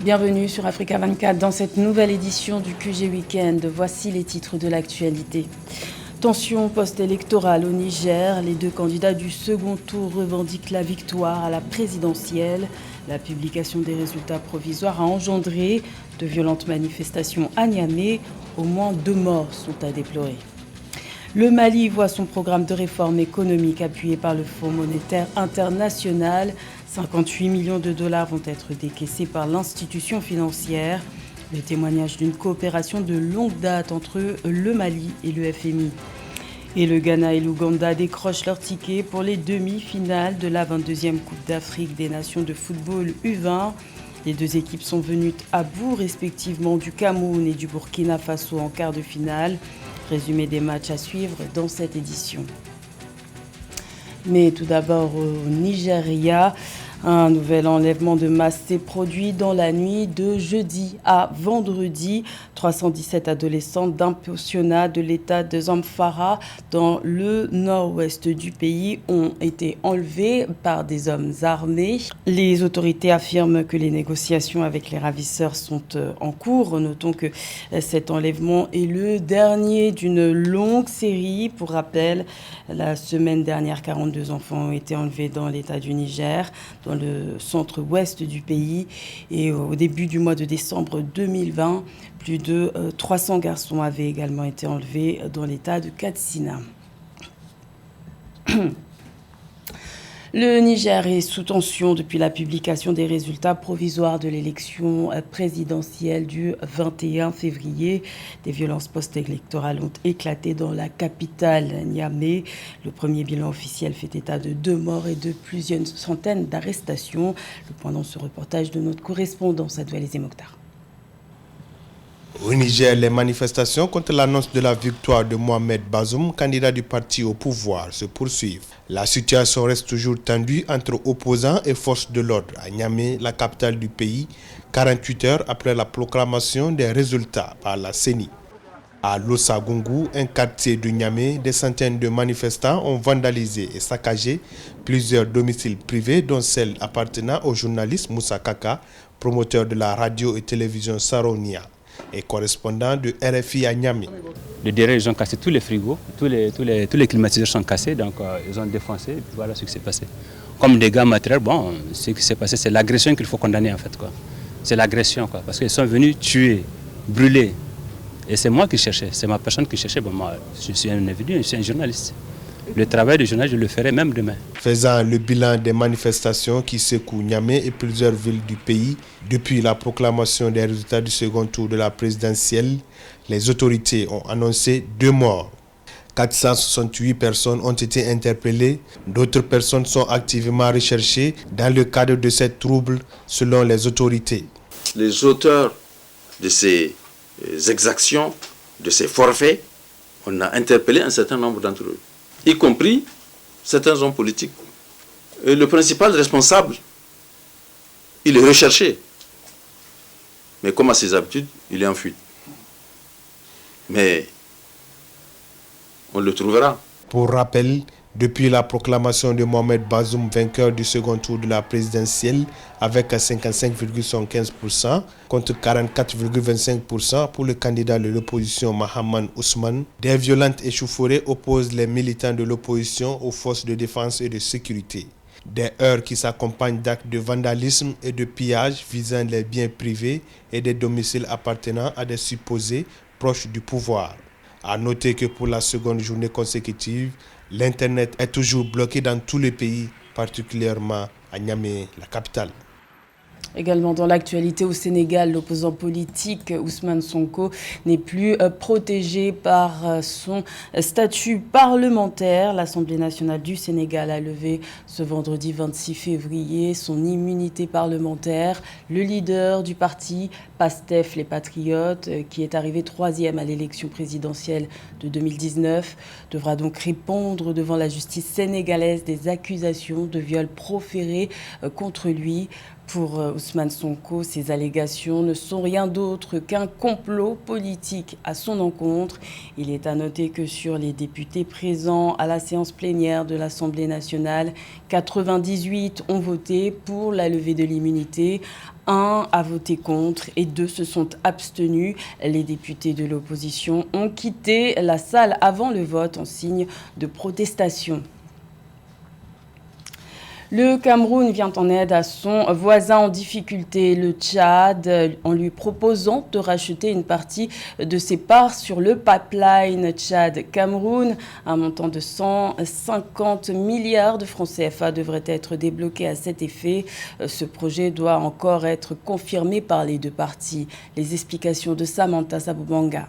Bienvenue sur Africa 24 dans cette nouvelle édition du QG Weekend. Voici les titres de l'actualité. Tension post-électorale au Niger. Les deux candidats du second tour revendiquent la victoire à la présidentielle. La publication des résultats provisoires a engendré de violentes manifestations à Niamey. Au moins 2 morts sont à déplorer. Le Mali voit son programme de réforme économique appuyé par le Fonds monétaire international. 58 millions de dollars vont être décaissés par l'institution financière. Le témoignage d'une coopération de longue date entre le Mali et le FMI. Et le Ghana et l'Ouganda décrochent leur ticket pour les demi-finales de la 22e Coupe d'Afrique des Nations de football U20. Les deux équipes sont venues à bout respectivement du Cameroun et du Burkina Faso en quart de finale. Résumé des matchs à suivre dans cette édition. Mais tout d'abord au Nigeria, un nouvel enlèvement de masse s'est produit dans la nuit de jeudi à vendredi. 317 adolescentes d'un pensionnat de l'état de Zamfara dans le nord-ouest du pays ont été enlevées par des hommes armés. Les autorités affirment que les négociations avec les ravisseurs sont en cours. Notons que cet enlèvement est le dernier d'une longue série. Pour rappel, la semaine dernière, 42 enfants ont été enlevés dans l'état du Niger, dans le centre-ouest du pays. Et au début du mois de décembre 2020, plus de 300 garçons avaient également été enlevés dans l'état de Katsina. Le Niger est sous tension depuis la publication des résultats provisoires de l'élection présidentielle du 21 février. Des violences post-électorales ont éclaté dans la capitale Niamey. Le premier bilan officiel fait état de 2 morts et de plusieurs centaines d'arrestations. Le point dans ce reportage de notre correspondant Sadouel Mokhtar. Au Niger, les manifestations contre l'annonce de la victoire de Mohamed Bazoum, candidat du parti au pouvoir, se poursuivent. La situation reste toujours tendue entre opposants et forces de l'ordre à Niamey, la capitale du pays, 48 heures après la proclamation des résultats par la CENI. À Losagungu, un quartier de Niamey, des centaines de manifestants ont vandalisé et saccagé plusieurs domiciles privés, dont celle appartenant au journaliste Moussa Kaka, promoteur de la radio et télévision Saronia et correspondant de RFI à Niamey. De derrière, ils ont cassé tous les frigos, tous les climatiseurs sont cassés, donc ils ont défoncé, et puis voilà ce qui s'est passé. Comme dégâts matériels, bon, ce qui s'est passé, c'est l'agression qu'il faut condamner en fait, quoi. C'est l'agression, quoi, parce qu'ils sont venus tuer, brûler. Et c'est moi qui cherchais, c'est ma personne qui cherchait. Bon, moi, je suis un individu, je suis un journaliste. Le travail de journaliste, je le ferai même demain. Faisant le bilan des manifestations qui secouent Niamey et plusieurs villes du pays, depuis la proclamation des résultats du second tour de la présidentielle, les autorités ont annoncé 2 morts. 468 personnes ont été interpellées. D'autres personnes sont activement recherchées dans le cadre de ces troubles, selon les autorités. Les auteurs de ces exactions, de ces forfaits, on a interpellé un certain nombre d'entre eux, y compris certains hommes politiques. Et le principal responsable, il est recherché. Mais comme à ses habitudes, il est en fuite. Mais on le trouvera. Pour rappel, depuis la proclamation de Mohamed Bazoum vainqueur du second tour de la présidentielle avec 55,75% contre 44,25% pour le candidat de l'opposition Mahaman Ousmane, des violentes échauffourées opposent les militants de l'opposition aux forces de défense et de sécurité. Des heurts qui s'accompagnent d'actes de vandalisme et de pillage visant les biens privés et des domiciles appartenant à des supposés proches du pouvoir. À noter que pour la seconde journée consécutive, l'Internet est toujours bloqué dans tout le pays, particulièrement à Niamey, la capitale. Également dans l'actualité au Sénégal, l'opposant politique Ousmane Sonko n'est plus protégé par son statut parlementaire. L'Assemblée nationale du Sénégal a levé ce vendredi 26 février son immunité parlementaire. Le leader du parti PASTEF, les Patriotes, qui est arrivé 3e à l'élection présidentielle de 2019, devra donc répondre devant la justice sénégalaise des accusations de viol proférées contre lui. Pour Ousmane Sonko, ces allégations ne sont rien d'autre qu'un complot politique à son encontre. Il est à noter que sur les députés présents à la séance plénière de l'Assemblée nationale, 98 ont voté pour la levée de l'immunité. 1 a voté contre et 2 se sont abstenus. Les députés de l'opposition ont quitté la salle avant le vote en signe de protestation. Le Cameroun vient en aide à son voisin en difficulté, le Tchad, en lui proposant de racheter une partie de ses parts sur le pipeline Tchad-Cameroun. Un montant de 150 milliards de francs CFA devrait être débloqué à cet effet. Ce projet doit encore être confirmé par les deux parties. Les explications de Samantha Sabubanga.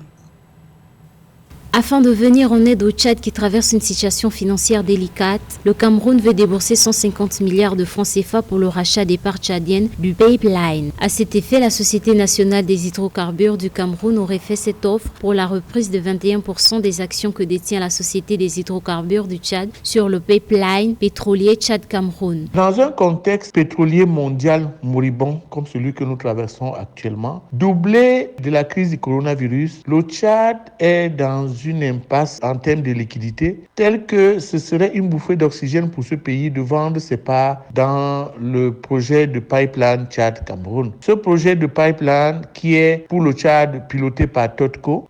Afin de venir en aide au Tchad qui traverse une situation financière délicate, le Cameroun veut débourser 150 milliards de francs CFA pour le rachat des parts tchadiennes du pipeline. À cet effet, la Société nationale des hydrocarbures du Cameroun aurait fait cette offre pour la reprise de 21% des actions que détient la Société des hydrocarbures du Tchad sur le pipeline pétrolier Tchad-Cameroun. Dans un contexte pétrolier mondial moribond comme celui que nous traversons actuellement, doublé de la crise du coronavirus, le Tchad est dans une impasse en termes de liquidité, telle que ce serait une bouffée d'oxygène pour ce pays de vendre ses parts dans le projet de pipeline Tchad-Cameroun. Ce projet de pipeline qui est pour le Tchad piloté par Totco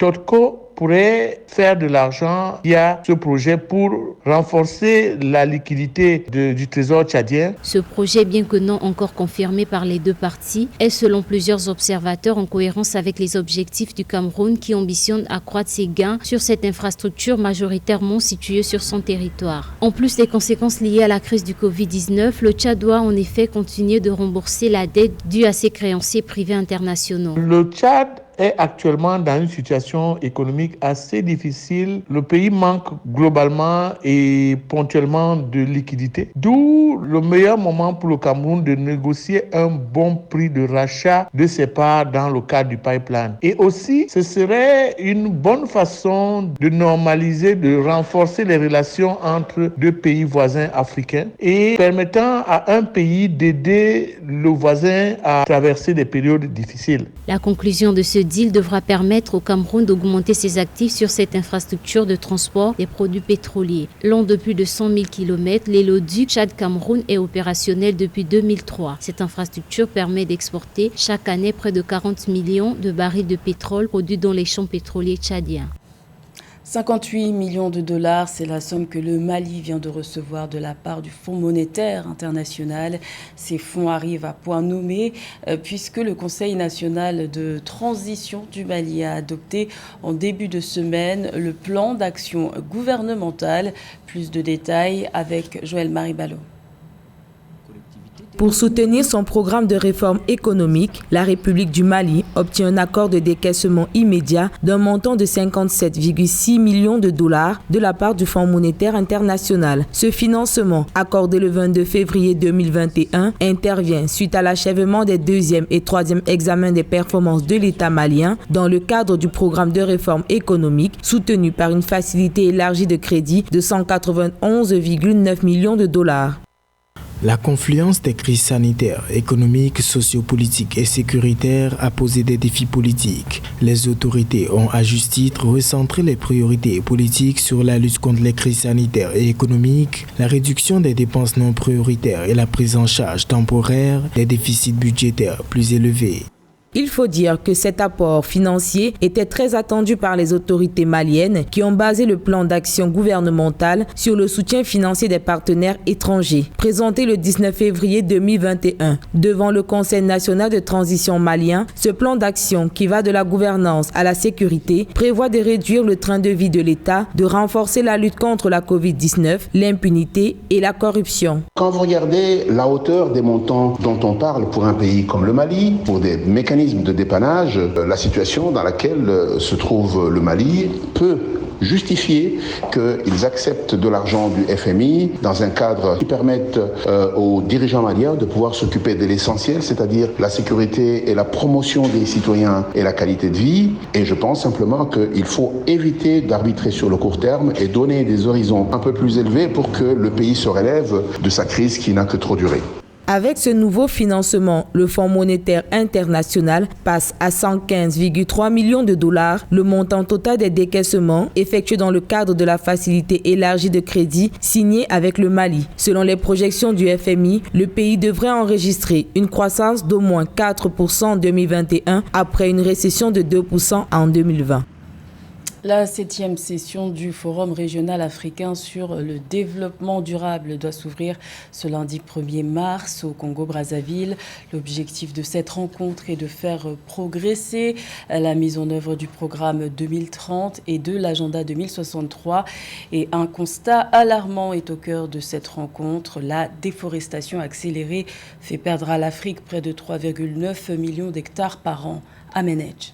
pourrait faire de l'argent via ce projet pour renforcer la liquidité du trésor tchadien. Ce projet, bien que non encore confirmé par les deux parties, est selon plusieurs observateurs en cohérence avec les objectifs du Cameroun qui ambitionne accroître ses gains sur cette infrastructure majoritairement située sur son territoire. En plus des conséquences liées à la crise du Covid-19, le Tchad doit en effet continuer de rembourser la dette due à ses créanciers privés internationaux. Le Tchad est actuellement dans une situation économique assez difficile. Le pays manque globalement et ponctuellement de liquidités, d'où le meilleur moment pour le Cameroun de négocier un bon prix de rachat de ses parts dans le cadre du pipeline. Et aussi, ce serait une bonne façon de normaliser, de renforcer les relations entre deux pays voisins africains et permettant à un pays d'aider le voisin à traverser des périodes difficiles. La conclusion de ce deal devra permettre au Cameroun d'augmenter ses actifs sur cette infrastructure de transport des produits pétroliers. Long de plus de 100 000 km, l'éloduc Tchad-Cameroun est opérationnel depuis 2003. Cette infrastructure permet d'exporter chaque année près de 40 millions de barils de pétrole produits dans les champs pétroliers tchadiens. 58 millions de dollars, c'est la somme que le Mali vient de recevoir de la part du Fonds monétaire international. Ces fonds arrivent à point nommé puisque le Conseil national de transition du Mali a adopté en début de semaine le plan d'action gouvernemental. Plus de détails avec Joël Maribalo. Pour soutenir son programme de réforme économique, la République du Mali obtient un accord de décaissement immédiat d'un montant de 57,6 millions de dollars de la part du Fonds monétaire international. Ce financement, accordé le 22 février 2021, intervient suite à l'achèvement des deuxième et troisième examens des performances de l'État malien dans le cadre du programme de réforme économique soutenu par une facilité élargie de crédit de 191,9 millions de dollars. La confluence des crises sanitaires, économiques, sociopolitiques et sécuritaires a posé des défis politiques. Les autorités ont à juste titre recentré les priorités politiques sur la lutte contre les crises sanitaires et économiques, la réduction des dépenses non prioritaires et la prise en charge temporaire des déficits budgétaires plus élevés. Il faut dire que cet apport financier était très attendu par les autorités maliennes qui ont basé le plan d'action gouvernemental sur le soutien financier des partenaires étrangers. Présenté le 19 février 2021 devant le Conseil national de transition malien, ce plan d'action qui va de la gouvernance à la sécurité prévoit de réduire le train de vie de l'État, de renforcer la lutte contre la Covid-19, l'impunité et la corruption. Quand vous regardez la hauteur des montants dont on parle pour un pays comme le Mali, pour des mécanismes de dépannage, la situation dans laquelle se trouve le Mali peut justifier qu'ils acceptent de l'argent du FMI dans un cadre qui permette aux dirigeants maliens de pouvoir s'occuper de l'essentiel, c'est-à-dire la sécurité et la promotion des citoyens et la qualité de vie. Et je pense simplement qu'il faut éviter d'arbitrer sur le court terme et donner des horizons un peu plus élevés pour que le pays se relève de sa crise qui n'a que trop duré. Avec ce nouveau financement, le Fonds monétaire international passe à 115,3 millions de dollars, le montant total des décaissements effectués dans le cadre de la facilité élargie de crédit signée avec le Mali. Selon les projections du FMI, le pays devrait enregistrer une croissance d'au moins 4% en 2021 après une récession de 2% en 2020. La 7e session du Forum régional africain sur le développement durable doit s'ouvrir ce lundi 1er mars au Congo-Brazzaville. L'objectif de cette rencontre est de faire progresser la mise en œuvre du programme 2030 et de l'agenda 2063. Et un constat alarmant est au cœur de cette rencontre. La déforestation accélérée fait perdre à l'Afrique près de 3,9 millions d'hectares par an. Amenedj.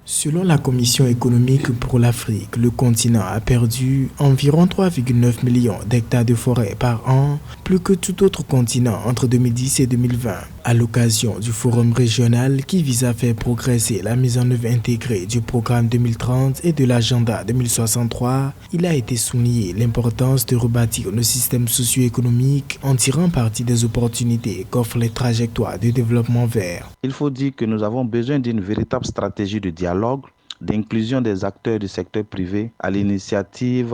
Selon la Commission économique pour l'Afrique, le continent a perdu environ 3,9 millions d'hectares de forêt par an, plus que tout autre continent entre 2010 et 2020. À l'occasion du forum régional qui vise à faire progresser la mise en œuvre intégrée du programme 2030 et de l'agenda 2063, il a été souligné l'importance de rebâtir nos systèmes socio-économiques en tirant parti des opportunités qu'offrent les trajectoires de développement vert. Il faut dire que nous avons besoin d'une véritable stratégie de dialogue, d'inclusion des acteurs du secteur privé à l'initiative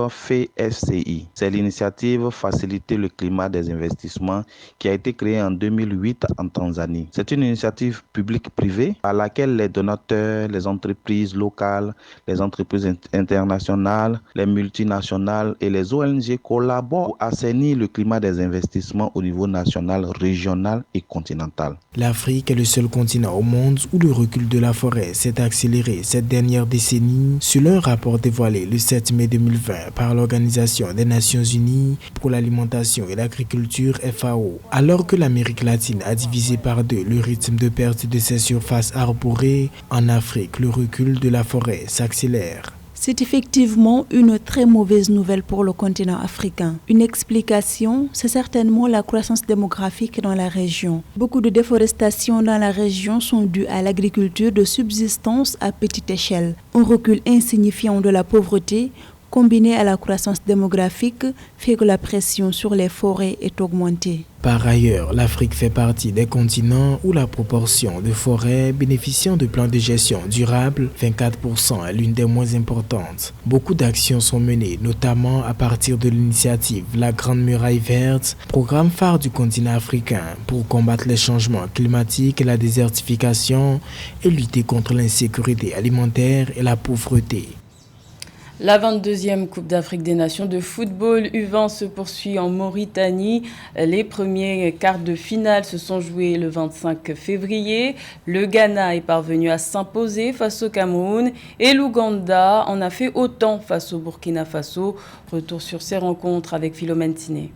FCI. C'est l'initiative Faciliter le climat des investissements qui a été créée en 2008 en Tanzanie. C'est une initiative publique-privée à laquelle les donateurs, les entreprises locales, les entreprises internationales, les multinationales et les ONG collaborent pour assainir le climat des investissements au niveau national, régional et continental. L'Afrique est le seul continent au monde où le recul de la forêt s'est accéléré cette dernière décennie, selon un rapport dévoilé le 7 mai 2020 par l'Organisation des Nations Unies pour l'alimentation et l'agriculture FAO. Alors que l'Amérique latine a divisé par deux le rythme de perte de ses surfaces arborées, en Afrique, le recul de la forêt s'accélère. C'est effectivement une très mauvaise nouvelle pour le continent africain. Une explication, c'est certainement la croissance démographique dans la région. Beaucoup de déforestation dans la région sont dues à l'agriculture de subsistance à petite échelle. Un recul insignifiant de la pauvreté, combiné à la croissance démographique, fait que la pression sur les forêts est augmentée. Par ailleurs, l'Afrique fait partie des continents où la proportion de forêts bénéficiant de plans de gestion durable, 24%, est l'une des moins importantes. Beaucoup d'actions sont menées, notamment à partir de l'initiative La Grande Muraille Verte, programme phare du continent africain pour combattre les changements climatiques et la désertification et lutter contre l'insécurité alimentaire et la pauvreté. La 22e Coupe d'Afrique des Nations de football U20 se poursuit en Mauritanie. Les premiers quarts de finale se sont joués le 25 février. Le Ghana est parvenu à s'imposer face au Cameroun et l'Ouganda en a fait autant face au Burkina Faso. Retour sur ces rencontres avec Philomène Tiné.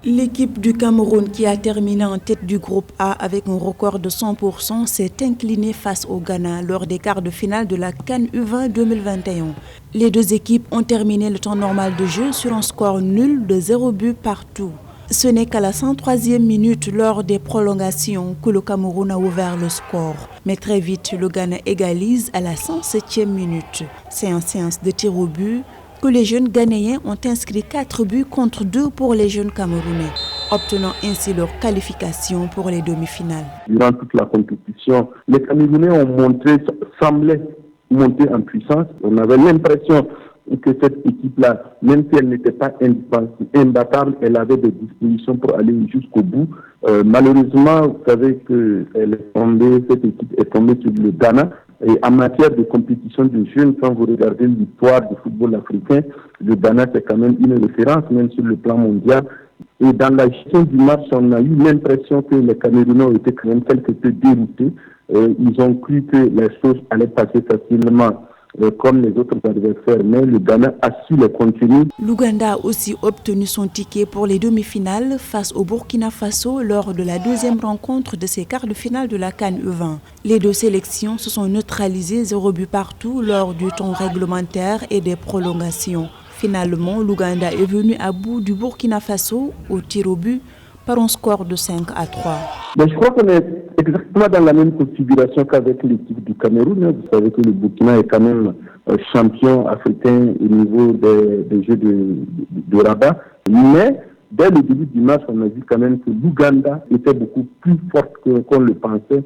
L'équipe du Cameroun, qui a terminé en tête du groupe A avec un record de 100%, s'est inclinée face au Ghana lors des quarts de finale de la CAN U20 2021. Les deux équipes ont terminé le temps normal de jeu sur un score nul de 0 but partout. Ce n'est qu'à la 103e minute lors des prolongations que le Cameroun a ouvert le score. Mais très vite, le Ghana égalise à la 107e minute. C'est en séance de tir au but que les jeunes Ghanéens ont inscrit 4 buts contre 2 pour les jeunes Camerounais, obtenant ainsi leur qualification pour les demi-finales. Durant toute la compétition, les Camerounais semblaient monter en puissance. On avait l'impression que cette équipe-là, même si elle n'était pas imbattable, elle avait des dispositions pour aller jusqu'au bout. Malheureusement, vous savez que cette équipe est tombée sur le Ghana. Et en matière de compétition de jeunes, quand vous regardez l'histoire du football africain, le Ghana c'est quand même une référence, même sur le plan mondial. Et dans la gestion du match, on a eu l'impression que les Camerounais ont été quand même quelque peu déroutés. Ils ont cru que les choses allaient passer facilement comme les autres adversaires, mais le Ghana a su les contenir. L'Ouganda a aussi obtenu son ticket pour les demi-finales face au Burkina Faso lors de la deuxième rencontre de ces quarts de finale de la CAN U20. Les deux sélections se sont neutralisées 0 but partout lors du temps réglementaire et des prolongations. Finalement, l'Ouganda est venu à bout du Burkina Faso au tir au but par un score de 5-3. Mais je crois qu'on est exactement dans la même configuration qu'avec l'équipe du Cameroun. Vous savez que le Burkina est quand même champion africain au niveau des Jeux de Rabat. Mais dès le début du match, on a vu quand même que l'Ouganda était beaucoup plus forte qu'on le pensait.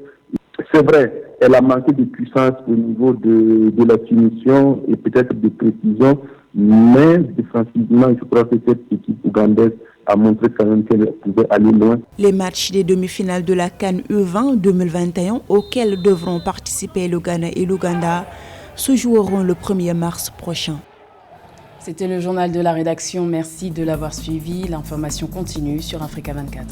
C'est vrai, elle a manqué de puissance au niveau de la finition et peut-être de précision, mais défensivement, je crois que cette équipe ougandaise a montré quand même qu'elle pouvait aller loin. Les matchs des demi-finales de la CAN U20 2021, auxquels devront participer le Ghana et l'Ouganda, se joueront le 1er mars prochain. C'était le journal de la rédaction. Merci de l'avoir suivi. L'information continue sur Africa 24.